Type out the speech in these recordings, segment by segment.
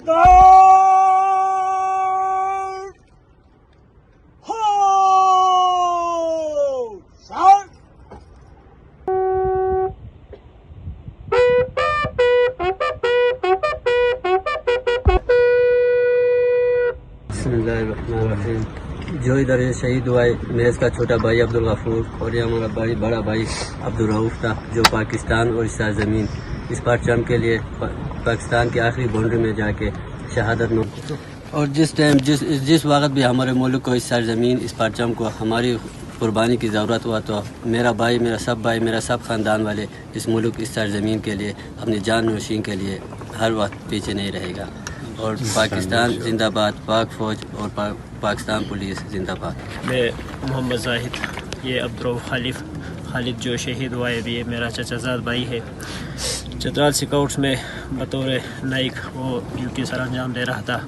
बिस्मिल्लाहिर्रहमानिर्रहीम। जो इधर शहीद हुआ है महज का छोटा भाई अब्दुल गफूर और ये हमारा बड़ा भाई अब्दुल रऊफ था, जो पाकिस्तान और इस सरजमीन इस परचम के लिए पाकिस्तान की आखिरी बाउंड्री में जाके शहादत में, और जिस वक्त भी हमारे मुल्क को इस सरजमीन इस परचम को हमारी कुर्बानी की ज़रूरत हुआ तो मेरा भाई, मेरा सब ख़ानदान वाले इस मुल्क इस सरजमीन के लिए अपनी जान नौशीन के लिए हर वक्त पीछे नहीं रहेगा। और पाकिस्तान जिंदाबाद, पाक फ़ौज और पाकिस्तान पुलिस जिंदाबाद। मैं मोहम्मद जाहिद, ये अब्दुल खालिद जो शहीद हुआ है अभी, ये मेरा चचाजाद भाई है। चतराल स्काउट्स में बतौर नाइक वो ड्यूटी सर अंजाम दे रहा था।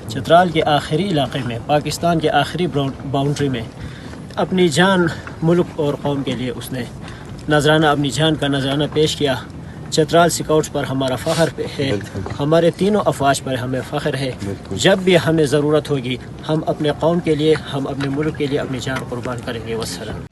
चतराल के आखिरी इलाके में, पाकिस्तान के आखिरी बाउंड्री में अपनी जान मुल्क और कौम के लिए उसने नजराना, अपनी जान का नजराना पेश किया। चतराल स्काउट्स पर हमारा फ़ख्र है, हमारे तीनों अफवाज पर हमें फ़ख्र है। जब भी हमें ज़रूरत होगी हम अपने कौम के लिए, हम अपने मुल्क के लिए अपनी जान कुर्बान करेंगे। वस्सलाम।